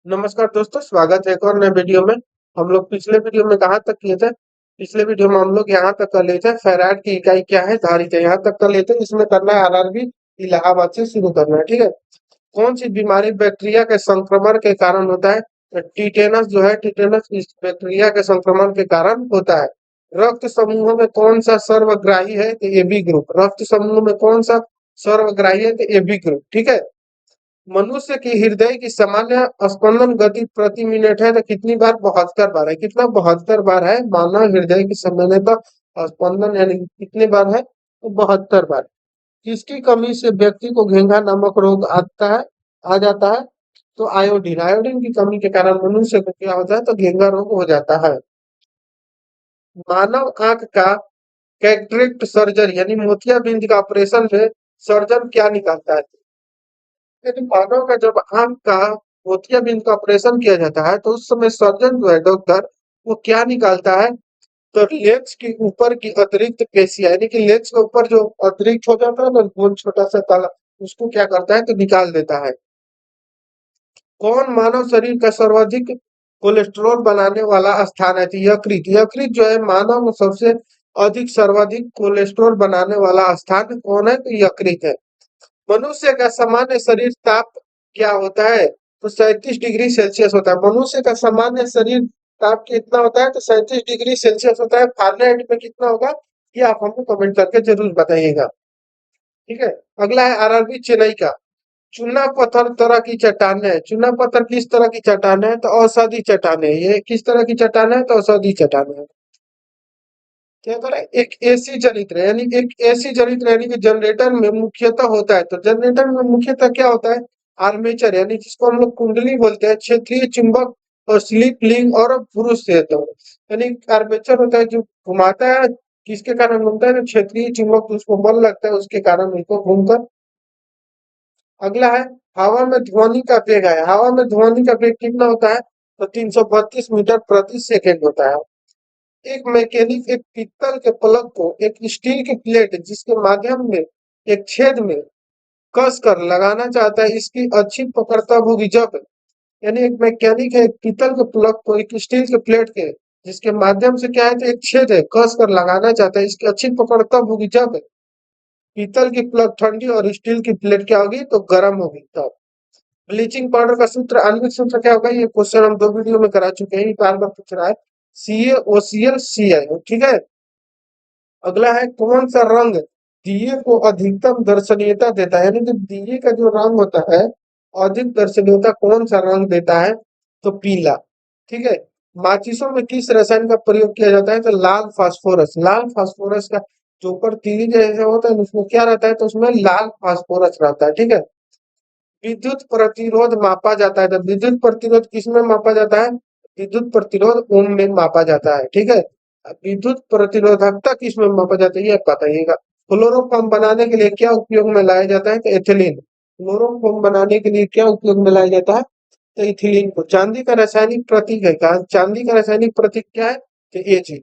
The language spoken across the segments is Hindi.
नमस्कार दोस्तों, स्वागत है एक और नए वीडियो में। हम लोग पिछले वीडियो में कहाँ तक किए थे? पिछले वीडियो में हम लोग यहाँ तक कर लिए थे, फैराड की इकाई क्या है, धारिता, यहाँ तक कर लिए थे। इसमें करना है आरआरबी इलाहाबाद से शुरू करना है, ठीक है। कौन सी बीमारी बैक्टीरिया के संक्रमण के कारण होता है? तो टिटेनस जो है, टिटेनस इस बैक्टीरिया के संक्रमण के कारण होता है। रक्त समूह में कौन सा सर्वग्राही है? तो ए बी ग्रुप। रक्त समूह में कौन सा सर्वग्राही है? तो ए बी ग्रुप, ठीक है। मनुष्य की हृदय की सामान्य स्पंदन गति प्रति मिनट है तो कितनी बार? 72 बार है। कितना? 72 बार है मानव हृदय की सामान्यता स्पंदन, यानी कितनी बार है? तो 72 बार। किसकी कमी से व्यक्ति को घेंघा नामक रोग आता है, आ जाता है? तो आयोडीन, आयोडीन की कमी के कारण मनुष्य को क्या होता है? तो घेंघा रोग हो जाता है। मानव आंख का कैटरेक्ट सर्जरी यानी मोतियाबिंद का ऑपरेशन में सर्जन क्या निकालता है? यदि मानव का जब आंख का मोतियाबिंद का ऑपरेशन किया जाता है तो उस समय सर्जन जो है, डॉक्टर, वो क्या निकालता है? तो लेंस के ऊपर की अतिरिक्त पेशियां, यानी कि लेंस के ऊपर जो अतिरिक्त हो जाता है ना, गोल छोटा सा ताला, उसको क्या करता है? तो निकाल देता है। कौन मानव शरीर का सर्वाधिक कोलेस्ट्रॉल बनाने वाला स्थान है? तो यकृत। यकृत जो है मानव में सबसे अधिक सर्वाधिक कोलेस्ट्रॉल बनाने वाला स्थान कौन है? तो यकृत है। मनुष्य का सामान्य शरीर ताप क्या होता है? तो 37 डिग्री सेल्सियस होता है। मनुष्य का सामान्य शरीर ताप कितना होता है? तो 37 डिग्री सेल्सियस होता है। फारेनहाइट में कितना होगा? ये आप हमको कमेंट करके जरूर बताइएगा, ठीक है। अगला है आरआरबी चेन्नई का। चूना पत्थर तरह की चट्टान है। चूना पत्थर किस तरह की चट्टान है? तो औषधि चट्टान है। ये किस तरह की चट्टान है? तो औषधि चट्टान है। क्या करें? एक एसी जनित्र, यानी एक एसी जनित्र, यानी कि जनरेटर में मुख्यतः होता है। तो जनरेटर में मुख्यतः क्या होता है? आर्मेचर, यानी जिसको हम लोग कुंडली बोलते हैं, क्षेत्रीय चुंबक और स्लिप लिंग और पुरुष से तो यानी आर्मेचर होता है जो घुमाता है। किसके कारण घूमता है? तो क्षेत्रीय चुंबक, तो उसको बल लगता है, उसके कारण उसको घूमकर। अगला है हवा में ध्वनि का वेग है। हवा में ध्वनि का वेग कितना होता है? तो 332 मीटर प्रति सेकेंड होता है। एक मैकेनिक एक पीतल के प्लग को एक स्टील की प्लेट जिसके माध्यम में एक छेद में कस कर लगाना चाहता है, इसकी अच्छी पकड़ तब होगी जब, यानी एक मैकेनिक है एक पीतल के प्लग को एक स्टील के प्लेट के जिसके माध्यम से क्या है, तो एक छेद है, कस कर लगाना चाहता है, इसकी अच्छी पकड़ तब होगी जब पीतल की प्लग ठंडी और स्टील की प्लेट क्या होगी? तो गर्म होगी तब। ब्लीचिंग पाउडर का सूत्र, आणविक सूत्र क्या होगा? ये क्वेश्चन हम 2 वीडियो में करा चुके हैं, बार बार पूछ रहा है। CaOCl ठीक है। अगला है कौन सा रंग दिए को अधिकतम दर्शनीयता देता है? यानी कि दिए का जो रंग होता है, अधिक दर्शनीयता कौन सा रंग देता है? तो पीला, ठीक है। माचिसों में किस रसायन का प्रयोग किया जाता है? तो लाल फास्फोरस। लाल फास्फोरस का जो ऊपर तीली जैसा होता है उसमें क्या रहता है? तो उसमें लाल फास्फोरस रहता है, ठीक है। विद्युत प्रतिरोध मापा जाता है तो विद्युत प्रतिरोध किसमें मापा जाता है? विद्युत प्रतिरोध ओम में मापा जाता है, ठीक है। विद्युत प्रतिरोधकता किसमें मापा जाता है? ये बताइएगा। क्लोरोफॉर्म बनाने के लिए क्या उपयोग में लाया जाता है? तो एथिलीन। क्लोरोफॉर्म बनाने के लिए क्या उपयोग में लाया जाता है? तो इथिलीन को। चांदी का रासायनिक प्रतीक है। कहा चांदी का रासायनिक प्रतीक क्या है? तो Ag।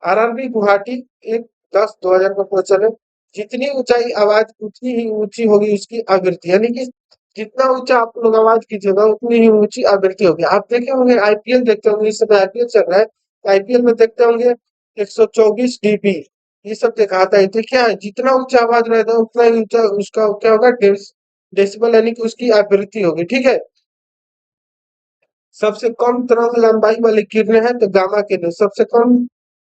आरआरबी गुवाहाटी एक 10-2000 का क्वेश्चन है। जितनी ऊंचाई आवाज उतनी ही ऊंची होगी उसकी आवृत्ति, यानी कि जितना ऊंचा आप लोग आवाज कीजिएगा उतनी ही ऊंची आवृत्ति होगी। आप देखे होंगे, आईपीएल देखते होंगे, इस समय आईपीएल चल रहा है, आईपीएल में देखते होंगे 124 dB ये सब दिखाता है। तो क्या है, जितना ऊंचा आवाज रहता है उतना ही ऊंचा उसका क्या होगा? डेसिबल, यानी कि उसकी आवृत्ति होगी, ठीक है। सबसे कम तरंग लंबाई वाली किरणें हैं तो गामा किरणें। सबसे कम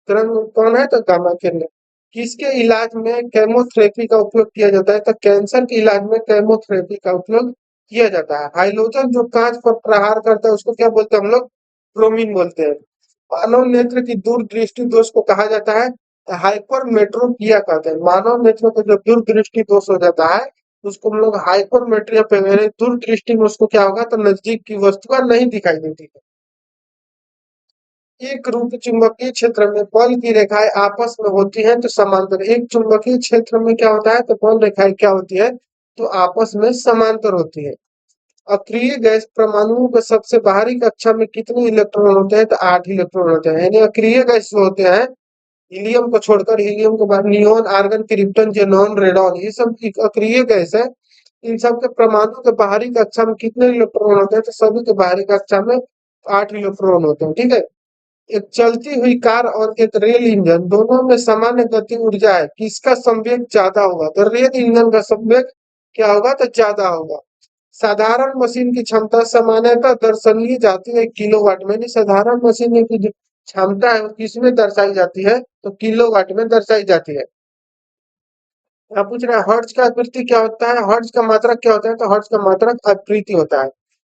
तरंग कौन है? तो गामा किरणें। किसके इलाज में केमोथेरेपी का उपयोग किया जाता है? तो कैंसर के इलाज में केमोथेरेपी का उपयोग किया जाता है। हाइड्रोजन जो कांच पर प्रहार करता है उसको क्या बोलते हैं हम लोग? ब्रोमीन बोलते हैं। मानव नेत्र की दूरदृष्टि दोष को कहा जाता है हाइपरमेट्रोपिया कहते हैं। मानव नेत्र का जो दूरदृष्टि दोष हो जाता है उसको हम लोग हाइपरमेट्रिया पे, यानी दूरदृष्टि में उसको क्या होगा? तो नजदीक की वस्तुएं नहीं दिखाई देती है। एक रूप चुंबकीय क्षेत्र में बल की रेखाएं आपस में होती हैं तो समांतर। एक चुंबकीय क्षेत्र में क्या होता है? तो बल रेखाएं क्या होती है? तो आपस में समांतर होती है। अक्रिय गैस परमाणुओं के सबसे बाहरी कक्षा में कितने इलेक्ट्रॉन होते हैं? तो 8 इलेक्ट्रॉन होते हैं। यानी अक्रिय गैस जो होते हैं, हीलियम को छोड़कर, हीलियम के बाद neon, argon, krypton, xenon, radon, ये सब एक अक्रिय गैस है। इन सब के परमाणु के बाहरी कक्षा में कितने इलेक्ट्रॉन होते हैं? तो सभी के बाहरी कक्षा में 8 इलेक्ट्रॉन होते हैं, ठीक है। एक चलती हुई कार और एक रेल इंजन दोनों में सामान्य गति ऊर्जा है, किसका संवेग ज्यादा होगा? तो रेल इंजन का संवेग क्या होगा? तो ज्यादा होगा। साधारण मशीन की क्षमता सामान्यतः दर्शाई जाती है किलोवाट में। नहीं, साधारण मशीन की जो क्षमता है वो किसमें दर्शाई जाती है? तो किलोवाट में दर्शाई जाती है। आप पूछ रहे हैं हर्ट्ज का आवृत्ति क्या होता है? हर्ट्ज का मात्रक क्या होता है? तो हर्ट्ज का मात्रक आवृत्ति होता है।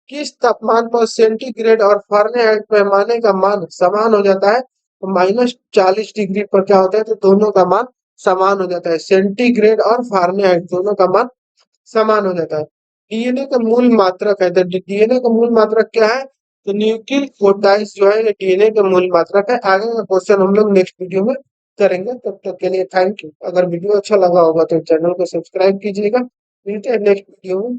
किस तापमान पर सेंटीग्रेड और फारेनहाइट पैमाने का मान समान हो जाता है? तो -40 डिग्री पर क्या होता है? तो दोनों का मान समान हो जाता है। सेंटीग्रेड और फारेनहाइट दोनों का मान समान हो जाता है। डीएनए का मूल मात्रक है। तो डीएनए का मूल मात्रक क्या है? तो न्यूक्लियोटाइड्स जो है ये डीएनए का मूल मात्रक है। आगे का क्वेश्चन हम लोग नेक्स्ट वीडियो में करेंगे। तब तक के लिए थैंक यू। अगर वीडियो अच्छा लगा होगा तो चैनल को सब्सक्राइब कीजिएगा। मिलते हैं नेक्स्ट वीडियो में।